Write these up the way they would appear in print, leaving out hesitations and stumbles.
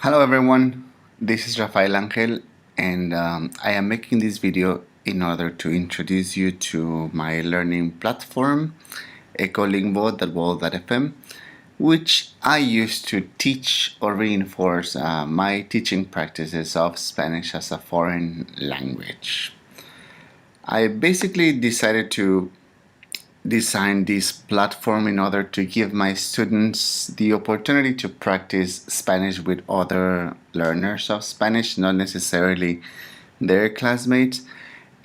Hello everyone, this is Rafael Angel and I am making this video in order to introduce you to my learning platform ecolingvo.world.fm, which I use to teach or reinforce my teaching practices of Spanish as a foreign language. I basically decided to design this platform in order to give my students the opportunity to practice Spanish with other learners of Spanish, not necessarily their classmates,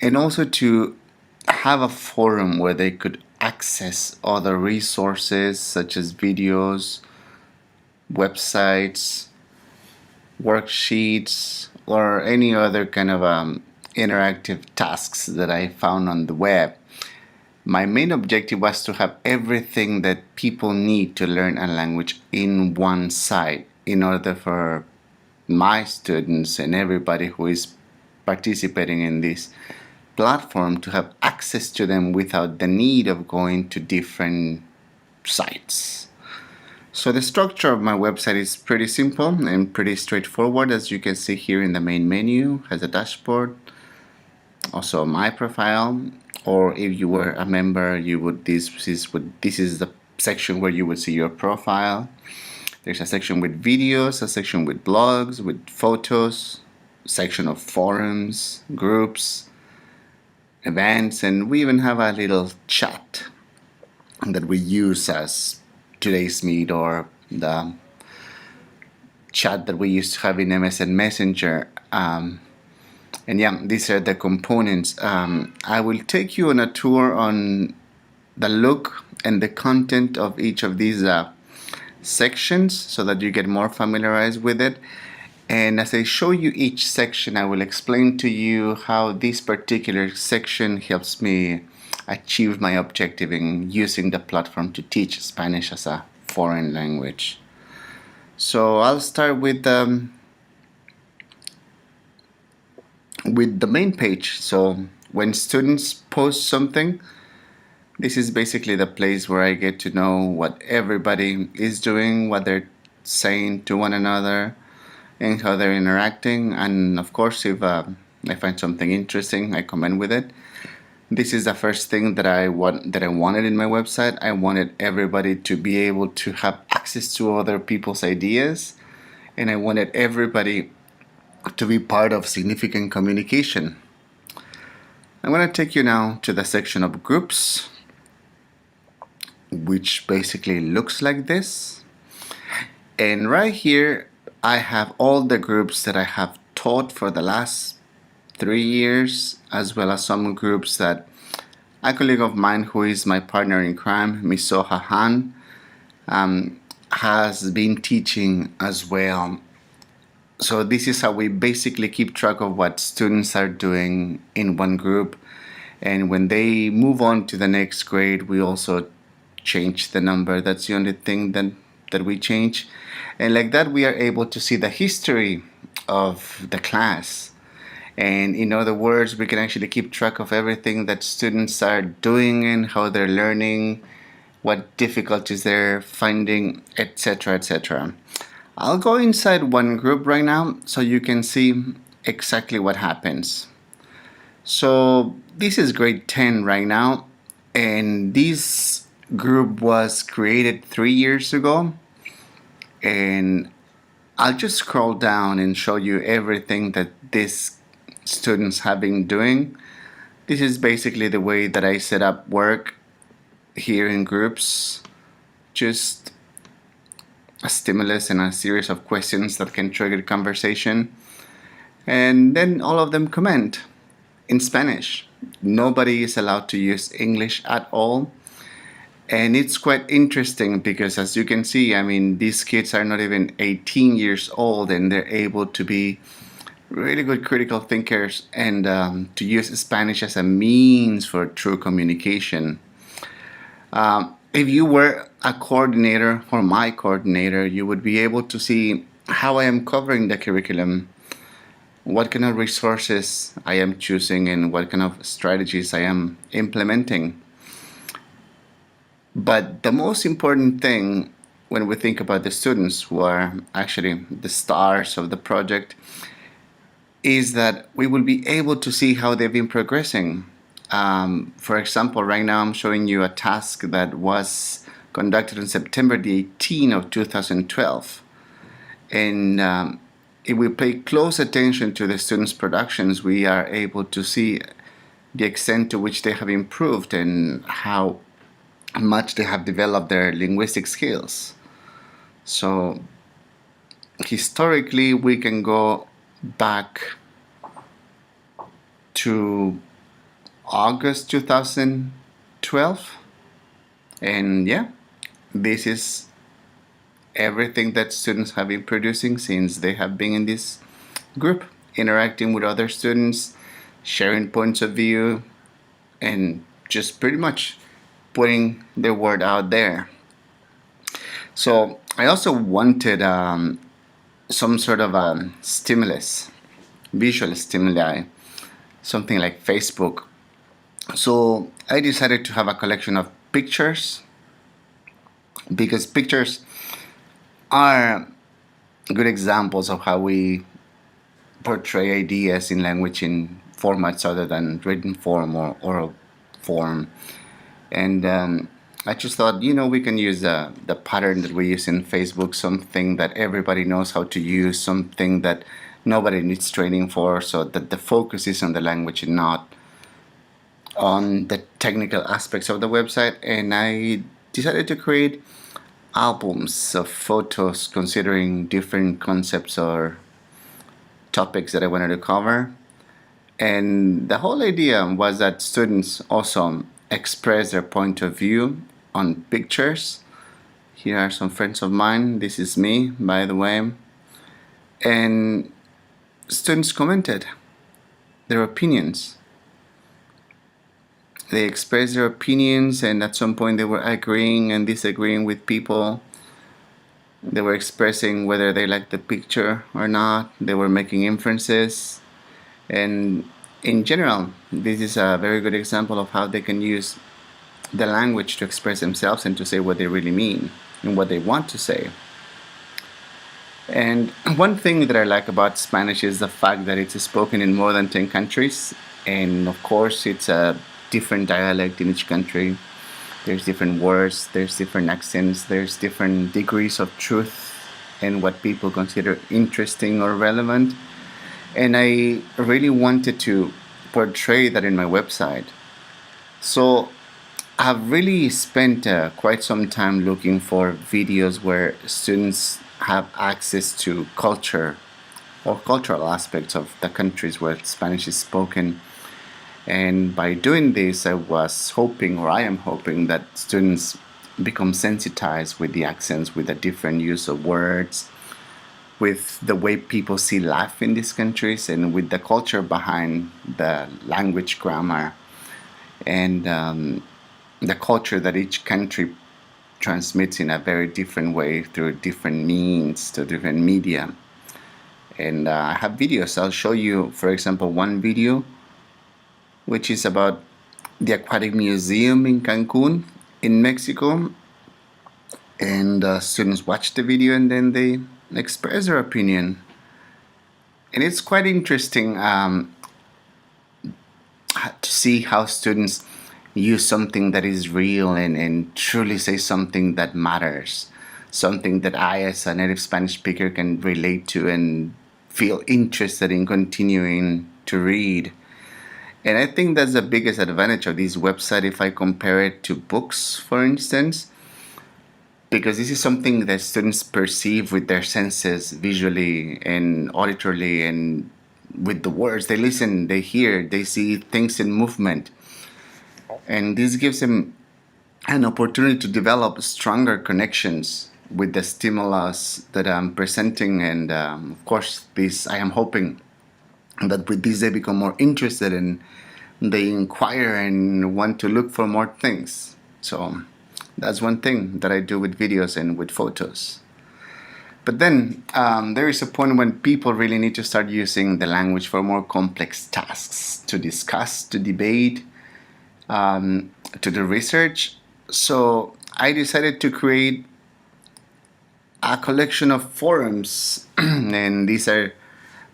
and also to have a forum where they could access other resources such as videos, websites, worksheets, or any other kind of interactive tasks that I found on the web. My main objective was to have everything that people need to learn a language in one site in order for my students and everybody who is participating in this platform to have access to them without the need of going to different sites. So the structure of my website is pretty simple and pretty straightforward. As you can see here in the main menu, has a dashboard, also my profile, or if you were a member, this is the section where you would see your profile. There's a section with videos, a section with blogs, with photos, a section of forums, groups, events, and we even have a little chat that we use as today's meet, or the chat that we used to have in MSN Messenger. And yeah, these are the components. I will take you on a tour on the look and the content of each of these sections so that you get more familiarized with it. And as I show you each section, I will explain to you how this particular section helps me achieve my objective in using the platform to teach Spanish as a foreign language. So I'll start with the main page. So when students post something, this is basically the place where I get to know what everybody is doing, what they're saying to one another, and how they're interacting. And of course, if I find something interesting, I comment with it. This is the first thing that I wanted in my website. I wanted everybody to be able to have access to other people's ideas, and I wanted everybody to be part of significant communication. I'm going to take you now to the section of groups, which basically looks like this. And right here, I have all the groups that I have taught for the last 3 years, as well as some groups that a colleague of mine who is my partner in crime, Misoha Han, has been teaching as well. So this is how we basically keep track of what students are doing in one group, and when they move on to the next grade, we also change the number. That's the only thing that we change, and like that we are able to see the history of the class. And in other words, we can actually keep track of everything that students are doing and how they're learning, what difficulties they're finding, etc., etc. I'll go inside one group right now so you can see exactly what happens. So this is grade 10 right now, and this group was created 3 years ago, and I'll just scroll down and show you everything that these students have been doing. This is basically the way that I set up work here in groups. Just a stimulus and a series of questions that can trigger conversation, and then all of them comment in Spanish. Nobody is allowed to use English at all, and it's quite interesting because, as you can see, I mean, these kids are not even 18 years old, and they're able to be really good critical thinkers and to use Spanish as a means for true communication. If you were a coordinator or my coordinator, you would be able to see how I am covering the curriculum, what kind of resources I am choosing, and what kind of strategies I am implementing. But the most important thing when we think about the students who are actually the stars of the project, is that we will be able to see how they've been progressing. For example, right now I'm showing you a task that was conducted on September the 18th of 2012. And if we pay close attention to the students' productions, we are able to see the extent to which they have improved and how much they have developed their linguistic skills. So historically, we can go back to August 2012, and yeah, this is everything that students have been producing since they have been in this group, interacting with other students, sharing points of view, and just pretty much putting their word out there. So I also wanted some sort of a stimulus, visual stimuli, something like Facebook. So I decided to have a collection of pictures, because pictures are good examples of how we portray ideas in language in formats other than written form or oral form. And I just thought, we can use the pattern that we use in Facebook, something that everybody knows how to use, something that nobody needs training for, so that the focus is on the language and not on the technical aspects of the website. And I decided to create albums of photos considering different concepts or topics that I wanted to cover. And the whole idea was that students also express their point of view on pictures. Here are some friends of mine. This is me, by the way. And students commented their opinions. They expressed their opinions, and at some point they were agreeing and disagreeing with people. They were expressing whether they liked the picture or not. They were making inferences. And in general, this is a very good example of how they can use the language to express themselves and to say what they really mean and what they want to say. And one thing that I like about Spanish is the fact that it's spoken in more than 10 countries. And of course, it's a different dialect in each country. There's different words, there's different accents, there's different degrees of truth and what people consider interesting or relevant. And I really wanted to portray that in my website. So I've really spent quite some time looking for videos where students have access to culture or cultural aspects of the countries where Spanish is spoken. And by doing this, I was hoping, or I am hoping, that students become sensitized with the accents, with the different use of words, with the way people see life in these countries, and with the culture behind the language grammar and the culture that each country transmits in a very different way through different means, to different media. And I have videos. I'll show you, for example, one video which is about the Aquatic Museum in Cancun, in Mexico. And students watch the video and then they express their opinion. And it's quite interesting to see how students use something that is real and truly say something that matters, something that I, as a native Spanish speaker, can relate to and feel interested in continuing to read. And I think that's the biggest advantage of this website if I compare it to books, for instance, because this is something that students perceive with their senses, visually and auditorily, and with the words. They listen, they hear, they see things in movement. And this gives them an opportunity to develop stronger connections with the stimulus that I'm presenting. And of course, this, I am hoping that with this they become more interested and they inquire and want to look for more things. So that's one thing that I do with videos and with photos. But then there is a point when people really need to start using the language for more complex tasks, to discuss, to debate, to do research. So I decided to create a collection of forums, and these are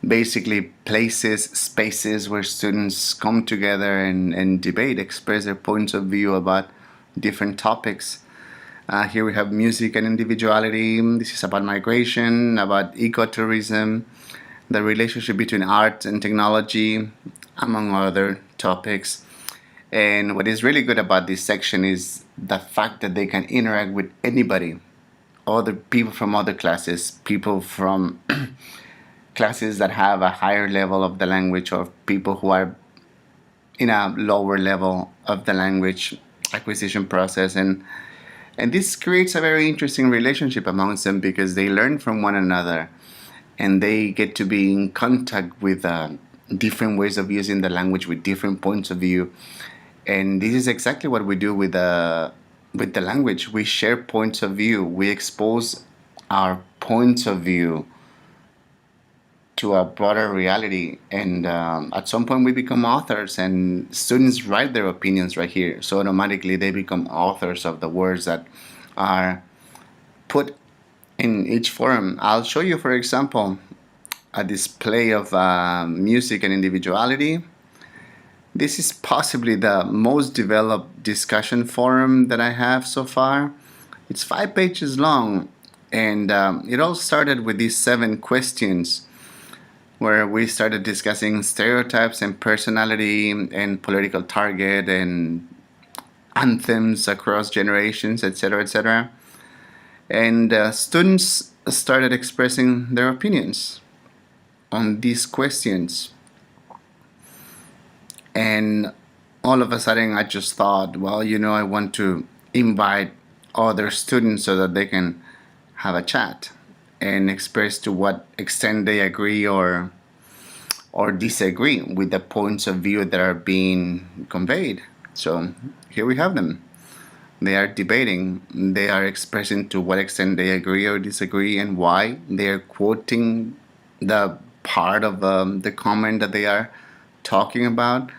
basically places, spaces where students come together and debate, express their points of view about different topics. Here we have music and individuality. This is about migration, about ecotourism, the relationship between art and technology, among other topics. And what is really good about this section is the fact that they can interact with anybody, other people from other classes, people from classes that have a higher level of the language, or people who are in a lower level of the language acquisition process. And this creates a very interesting relationship amongst them because they learn from one another and they get to be in contact with different ways of using the language, with different points of view. And this is exactly what we do with the language. We share points of view. We expose our points of view to a broader reality, and at some point we become authors, and students write their opinions right here, so automatically they become authors of the words that are put in each forum. I'll show you, for example, a display of music and individuality. This is possibly the most developed discussion forum that I have so far. It's 5 pages long, and it all started with these 7 questions where we started discussing stereotypes and personality and political target and anthems across generations, etc., etc. And students started expressing their opinions on these questions. And all of a sudden I just thought, well, I want to invite other students so that they can have a chat and express to what extent they agree or disagree with the points of view that are being conveyed. So here we have them. They are debating. They are expressing to what extent they agree or disagree and why. They are quoting the part of the comment that they are talking about.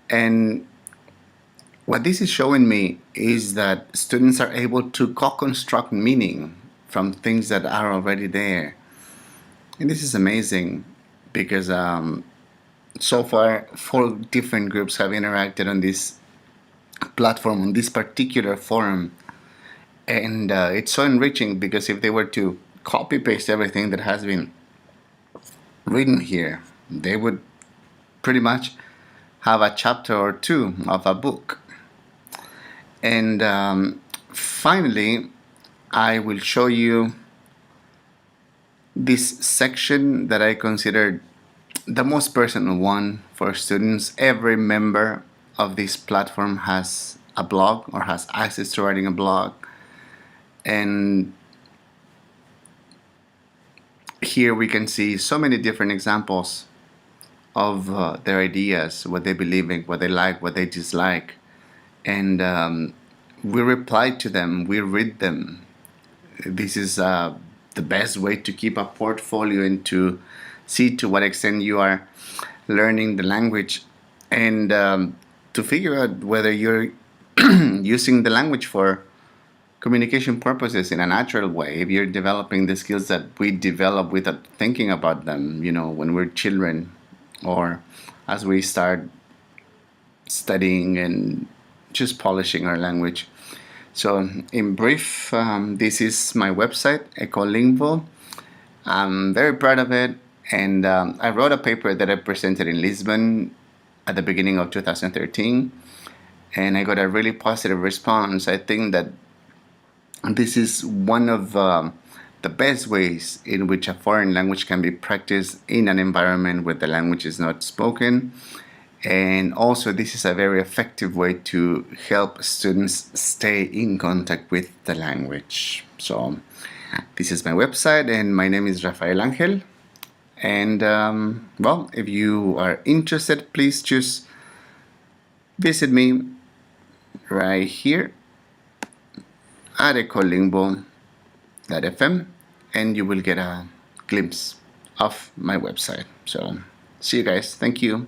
And what this is showing me is that students are able to co-construct meaning from things that are already there. And this is amazing because so far 4 different groups have interacted on this platform, on this particular forum. And it's so enriching because if they were to copy paste everything that has been written here, they would pretty much have a chapter or 2 of a book. And finally, I will show you this section that I consider the most personal one for students. Every member of this platform has a blog or has access to writing a blog. And here we can see so many different examples of their ideas, what they believe in, what they like, what they dislike. And we reply to them, we read them. This is the best way to keep a portfolio and to see to what extent you are learning the language, and to figure out whether you're using the language for communication purposes in a natural way. If you're developing the skills that we develop without thinking about them, when we're children, or as we start studying and just polishing our language. So in brief, this is my website, Ecolingvo. I'm very proud of it, and I wrote a paper that I presented in Lisbon at the beginning of 2013, and I got a really positive response. I think that this is one of the best ways in which a foreign language can be practiced in an environment where the language is not spoken. And also, this is a very effective way to help students stay in contact with the language. So this is my website, and my name is Rafael Angel. And well, if you are interested, please just visit me right here at ecolingvo.fm, and you will get a glimpse of my website. So see you guys. Thank you.